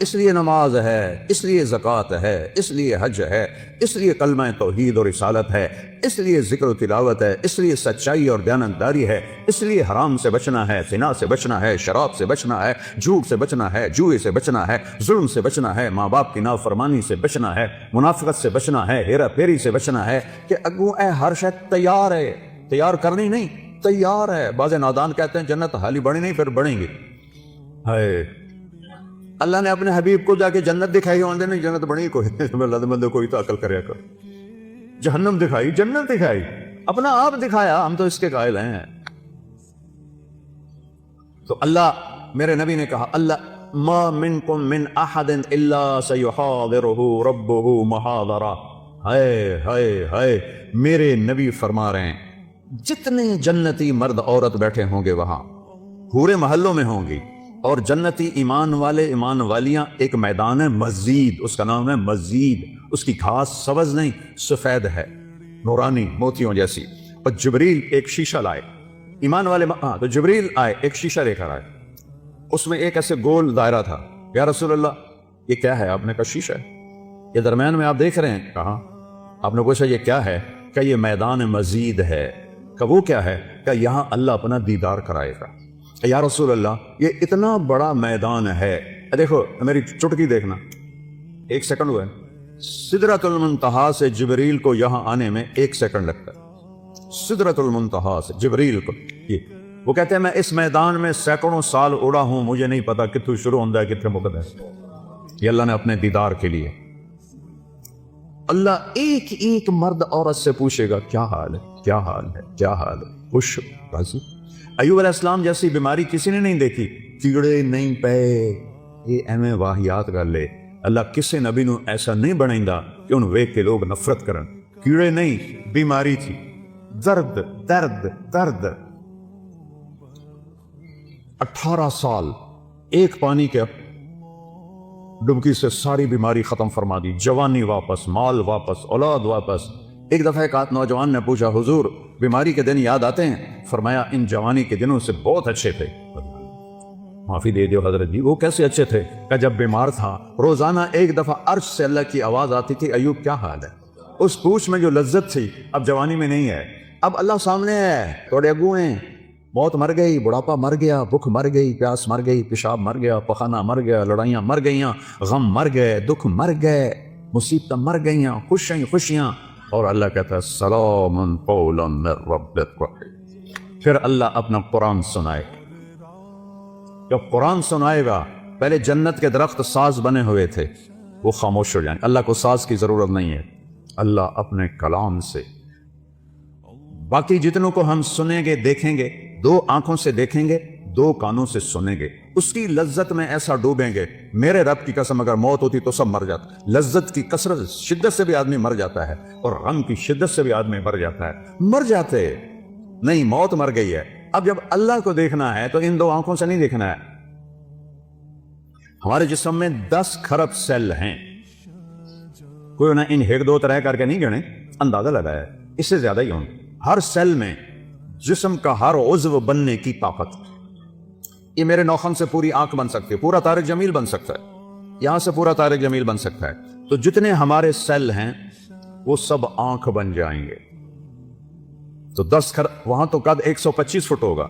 اس لیے نماز ہے، اس لیے زکوٰۃ ہے، اس لیے حج ہے، اس لیے کلمہ توحید اور رسالت ہے، اس لیے ذکر و تلاوت ہے، اس لیے سچائی اور دیانتداری ہے، اس لیے حرام سے بچنا ہے، زنا سے بچنا ہے، شراب سے بچنا ہے، جھوٹ سے بچنا ہے، جوئے سے بچنا ہے، ظلم سے بچنا ہے، ماں باپ کی نافرمانی سے بچنا ہے، منافقت سے بچنا ہے، ہیرا پھیری سے بچنا ہے کہ اگوں اے ہر شے تیار ہے، تیار کرنی نہیں، تیار ہے۔ بعض نادان کہتے ہیں جنت حالی بڑی نہیں پھر بڑھیں گے۔ ہائے، اللہ نے اپنے حبیب کو جا کے جنت دکھائی، ہوندے نہیں جنت بنی کوئی اللہ دے بندے کوئی تو عقل کریا کر۔ جہنم دکھائی، جنت دکھائی، اپنا آپ دکھایا، ہم تو اس کے قائل ہیں۔ تو اللہ، میرے نبی نے کہا اللہ ما منکم من احد الا سیحاضرہ ربہ محاضرہ۔ ہائے ہائے ہائے، میرے نبی فرما رہے ہیں جتنے جنتی مرد عورت بیٹھے ہوں گے وہاں پورے محلوں میں ہوں گی، اور جنتی ایمان والے ایمان والیاں، ایک میدان ہے مسجد، اس کا نام ہے مسجد، اس کی گھاس سبز نہیں سفید ہے، نورانی موتیوں جیسی۔ اور جبریل ایک شیشہ لائے، ایمان والے تو جبریل آئے ایک شیشہ لے کر آئے، اس میں ایک ایسے گول دائرہ تھا۔ یا رسول اللہ یہ کیا ہے؟ آپ نے کہا شیشہ ہے، یہ درمیان میں آپ دیکھ رہے ہیں۔ کہا، آپ نے پوچھا یہ کیا ہے؟ کہ یہ میدان مسجد ہے۔ کہ وہ کیا ہے؟ کہ یہاں اللہ اپنا دیدار کرائے گا۔ یا رسول اللہ یہ اتنا بڑا میدان ہے، دیکھو میری چٹکی دیکھنا، 1 سیکنڈ ہوا ہے، سدرۃ المنتہا سے جبریل کو یہاں آنے میں 1 سیکنڈ لگتا ہے، سدرۃ المنتہا سے جبریل کو۔ یہ وہ کہتے ہیں میں اس میدان میں سینکڑوں سال اڑا ہوں، مجھے نہیں پتا کتنے شروع ہوتا ہے کتنے مقدر ہے۔ یہ اللہ نے اپنے دیدار کے لیے، اللہ ایک ایک مرد عورت سے پوچھے گا کیا حال ہے، کیا حال ہے، کیا حال ہے، خوش راضی؟ ایوب علیہ السلام جیسی بیماری کسی نے نہیں دیکھی، کیڑے نہیں پے، یہ ایویں واہیات کر لے۔ اللہ کسی نبی نو ایسا نہیں بنائندا کہ ان ویکھ کے لوگ نفرت کرن۔ کیڑے نہیں، بیماری تھی، درد درد درد۔ 18 سال ایک پانی کے ڈبکی سے ساری بیماری ختم فرما دی، جوانی واپس، مال واپس، اولاد واپس۔ ایک دفعہ ایک نوجوان نے پوچھا حضور بیماری کے دن یاد آتے ہیں؟ فرمایا ان جوانی کے دنوں سے بہت اچھے تھے۔ معافی دے دیو حضرت جی، وہ کیسے اچھے تھے؟ کہ جب بیمار تھا روزانہ ایک دفعہ عرش سے اللہ کی آواز آتی تھی ایوب کیا حال ہے؟ اس پوچھ میں جو لذت تھی اب جوانی میں نہیں ہے۔ اب اللہ سامنے ہے، توڑے اگو ہیں، موت مر گئی، بڑھاپا مر گیا، بھوک مر گئی، پیاس مر گئی، پیشاب مر گیا، پخانہ مر گیا، لڑائیاں مر گئیاں، غم مر گئے، دکھ مر گئے، مصیبتیں مر گئیاں، خوشیاں۔ اور اللہ کہتا ہے سلام قولا من رب الرحیم۔ پھر اللہ اپنا قرآن سنائے، جب قرآن سنائے گا، پہلے جنت کے درخت ساز بنے ہوئے تھے، وہ خاموش ہو جائیں۔ اللہ کو ساز کی ضرورت نہیں ہے، اللہ اپنے کلام سے۔ باقی جتنوں کو ہم سنیں گے دیکھیں گے، 2 آنکھوں سے دیکھیں گے، 2 کانوں سے سنیں گے، اس کی لذت میں ایسا ڈوبیں گے، میرے رب کی قسم اگر موت ہوتی تو سب مر جاتا۔ لذت کی کثرت شدت سے بھی آدمی مر جاتا ہے، اور غم کی شدت سے بھی آدمی مر جاتا ہے۔ مر جاتے نہیں، موت مر گئی ہے۔ اب جب اللہ کو دیکھنا ہے تو ان 2 آنکھوں سے نہیں دیکھنا ہے۔ ہمارے جسم میں 10 کھرب سیل ہیں، کوئی نہ ان 1 2 3 کر کے نہیں گنے، اندازہ لگایا ہے اس سے زیادہ ہی ہوں۔ ہر سیل میں جسم کا ہر عضو بننے کی طاقت۔ یہ میرے نوخن سے پوری آنکھ بن سکتی ہے، پورا طارق جمیل بن سکتا ہے، یہاں سے پورا طارق جمیل بن سکتا ہے۔ تو جتنے ہمارے سیل ہیں وہ سب آنکھ بن جائیں گے۔ تو 10 کھرب، وہاں تو قد 125 فٹ ہوگا،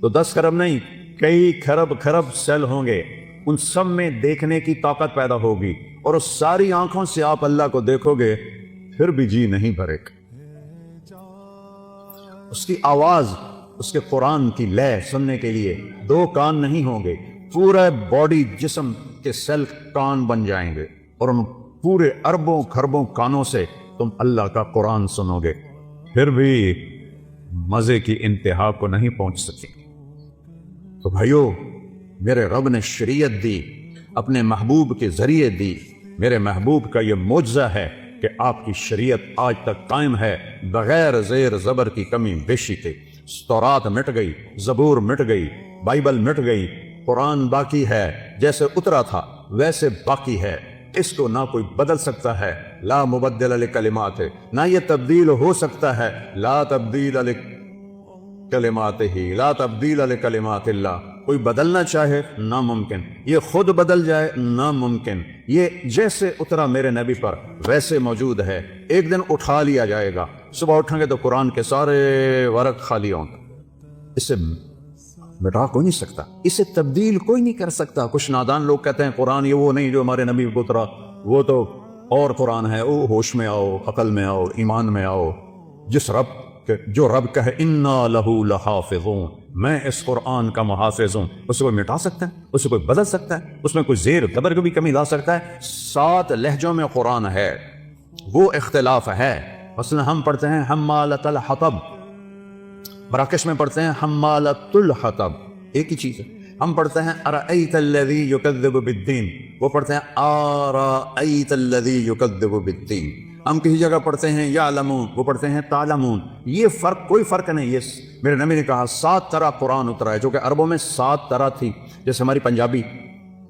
تو 10 کھرب نہیں، کئی کھرب سیل ہوں گے، ان سب میں دیکھنے کی طاقت پیدا ہوگی، اور اس ساری آنکھوں سے آپ اللہ کو دیکھو گے پھر بھی جی نہیں بھرے گا۔ اس کی آواز، اس کے قرآن کی لے سننے کے لیے 2 کان نہیں ہوں گے، پورا باڈی جسم کے سیل کان بن جائیں گے، اور ان پورے اربوں کھربوں کانوں سے تم اللہ کا قرآن سنو گے، پھر بھی مزے کی انتہا کو نہیں پہنچ سکے۔ تو بھائیو، میرے رب نے شریعت دی، اپنے محبوب کے ذریعے دی۔ میرے محبوب کا یہ معجزہ ہے کہ آپ کی شریعت آج تک قائم ہے، بغیر زیر زبر کی کمی بیشی کے۔ تورات مٹ گئی، زبور مٹ گئی، بائبل مٹ گئی، قرآن باقی ہے، جیسے اترا تھا ویسے باقی ہے، اس کو نہ کوئی بدل سکتا ہے، لا مبدل لکلمات ہے، نہ یہ تبدیل ہو سکتا ہے، لا تبدیل لکلمات ہی، لا تبدیل لکلمات اللہ۔ کوئی بدلنا چاہے ناممکن، یہ خود بدل جائے ناممکن، یہ جیسے اترا میرے نبی پر ویسے موجود ہے، ایک دن اٹھا لیا جائے گا، صبح اٹھیں گے تو قرآن کے سارے ورق خالی ہوں گے، اسے مٹا کوئی نہیں سکتا، اسے تبدیل کوئی نہیں کر سکتا۔ کچھ نادان لوگ کہتے ہیں قرآن یہ وہ نہیں جو ہمارے نبی کو اترا، وہ تو اور قرآن ہے، او ہوش میں آؤ، عقل میں آؤ، ایمان میں آؤ، جس رب جو رب کہے انا لہو لحافظون، میں اس قرآن کا محافظ ہوں، اسے کوئی مٹا سکتا ہے؟ اسے کوئی بدل سکتا ہے؟ اس میں کوئی زیر زبر کو بھی کمی لا سکتا ہے؟ 7 لہجوں میں قرآن ہے، وہ اختلاف ہے۔ مثلا ہم پڑھتے ہیں حمالۃ الحطب، مراکش میں پڑھتے ہیں حمالۃ الحطب، ایک ہی چیز ہے۔ ہم پڑھتے ہیں ارأیت الذی یکذب بالدین، وہ پڑھتے ہیں ارأیت الذی یکذب بالدین۔ ہم کسی جگہ پڑھتے ہیں یعلمون، وہ پڑھتے ہیں تعلمون۔ یہ فرق، کوئی فرق نہیں۔ یہ میرے نبی نے کہا 7 طرح قرآن اترا ہے، جو کہ عربوں میں 7 طرح تھی۔ جیسے ہماری پنجابی،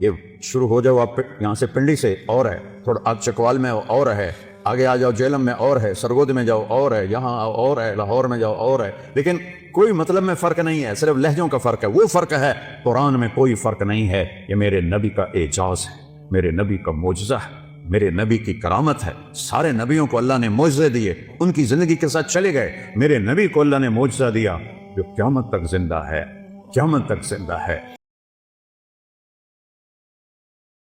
یہ شروع ہو جاؤ آپ یہاں سے پنڈی سے اور ہے، تھوڑا آگ چکوال میں اور ہے، آگے آ جاؤ جیلم میں اور ہے، سرگود میں جاؤ اور ہے، یہاں اور ہے، لاہور میں جاؤ اور ہے، لیکن کوئی مطلب میں فرق نہیں ہے، صرف لہجوں کا فرق ہے۔ وہ فرق ہے، قرآن میں کوئی فرق نہیں ہے۔ یہ میرے نبی کا اعجاز ہے، میرے نبی کا معجزہ ہے، میرے نبی کی کرامت ہے۔ سارے نبیوں کو اللہ نے معجزے دیے، ان کی زندگی کے ساتھ چلے گئے، میرے نبی کو اللہ نے معجزہ دیا جو قیامت تک زندہ ہے، قیامت تک زندہ ہے۔